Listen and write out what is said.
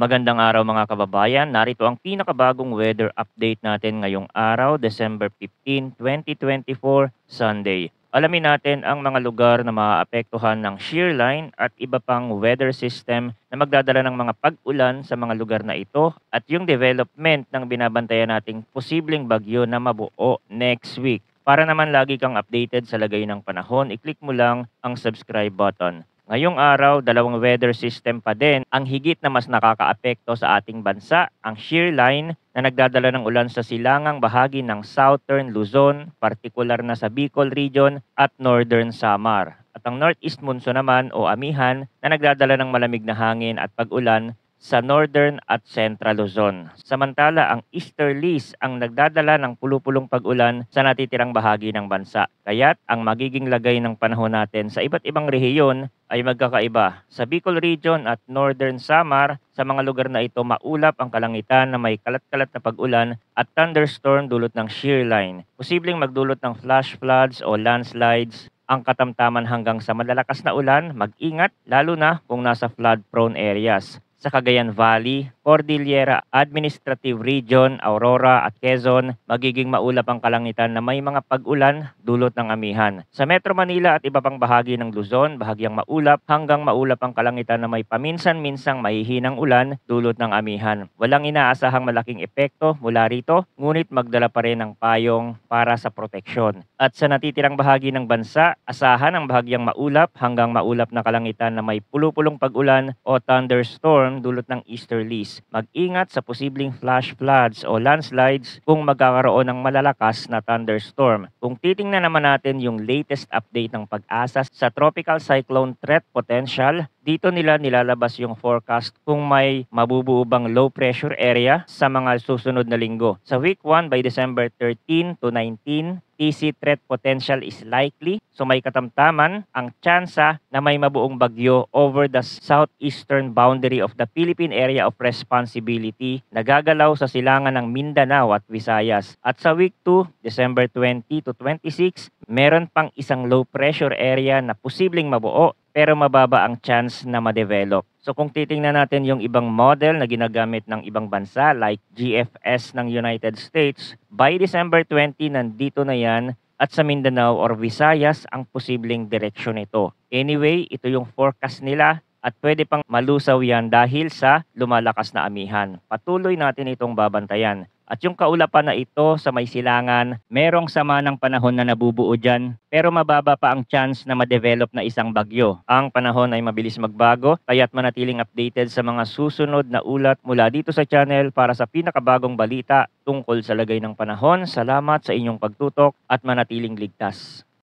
Magandang araw mga kababayan. Narito ang pinakabagong weather update natin ngayong araw, December 15, 2024, Sunday. Alamin natin ang mga lugar na maaapektuhan ng shear line at iba pang weather system na magdadala ng mga pag-ulan sa mga lugar na ito at yung development ng binabantayan nating posibleng bagyo na mabuo next week. Para naman lagi kang updated sa lagay ng panahon, i-click mo lang ang subscribe button. Ngayong araw, dalawang weather system pa din ang higit na mas nakakaapekto sa ating bansa, ang shear line na nagdadala ng ulan sa silangang bahagi ng Southern Luzon, partikular na sa Bicol Region at Northern Samar. At ang northeast monsoon naman o amihan na nagdadala ng malamig na hangin at pag-ulan sa Northern at Central Luzon. Samantala, ang easterlies ang nagdadala ng pulupulong pag-ulan sa natitirang bahagi ng bansa. Kaya't ang magiging lagay ng panahon natin sa iba't ibang rehiyon ay magkakaiba. Sa Bicol Region at Northern Samar, sa mga lugar na ito maulap ang kalangitan na may kalat-kalat na pag-ulan at thunderstorm dulot ng shear line. Posibleng magdulot ng flash floods o landslides ang katamtaman hanggang sa malalakas na ulan, mag-ingat lalo na kung nasa flood-prone areas. Sa Cagayan Valley, Cordillera Administrative Region, Aurora at Quezon, magiging maulap ang kalangitan na may mga pag-ulan dulot ng amihan. Sa Metro Manila at iba pang bahagi ng Luzon, bahagyang maulap hanggang maulap ang kalangitan na may paminsan-minsang mahihinang ulan dulot ng amihan. Walang inaasahang malaking epekto mula rito, ngunit magdala pa rin ng payong para sa proteksyon. At sa natitirang bahagi ng bansa, asahan ang bahagyang maulap hanggang maulap na kalangitan na may pulupulong pag-ulan o thunderstorm dulot ng easterlies. Mag-ingat sa posibleng flash floods o landslides kung magkakaroon ng malalakas na thunderstorm. Kung titingnan naman natin yung latest update ng Pag-asa sa tropical cyclone threat potential, dito nila nilalabas yung forecast kung may mabubuo bang low pressure area sa mga susunod na linggo. Sa week 1 by December 13 to 19, TC threat potential is likely. So may katamtaman ang tsansa na may mabuong bagyo over the southeastern boundary of the Philippine Area of Responsibility na gagalaw sa silangan ng Mindanao at Visayas. At sa week 2, December 20 to 26, meron pang isang low pressure area na posibleng mabuo pero mababa ang chance na ma-develop. So kung titingnan natin yung ibang model na ginagamit ng ibang bansa like GFS ng United States, by December 20 nandito na yan at sa Mindanao or Visayas ang posibleng direksyon nito. Anyway, ito yung forecast nila at pwede pang malusaw yan dahil sa lumalakas na amihan. Patuloy natin itong babantayan. At yung kaulapan na ito sa may silangan, merong sama ng panahon na nabubuo dyan, pero mababa pa ang chance na ma-develop na isang bagyo. Ang panahon ay mabilis magbago, kaya't manatiling updated sa mga susunod na ulat mula dito sa channel para sa pinakabagong balita tungkol sa lagay ng panahon. Salamat sa inyong pagtutok at manatiling ligtas.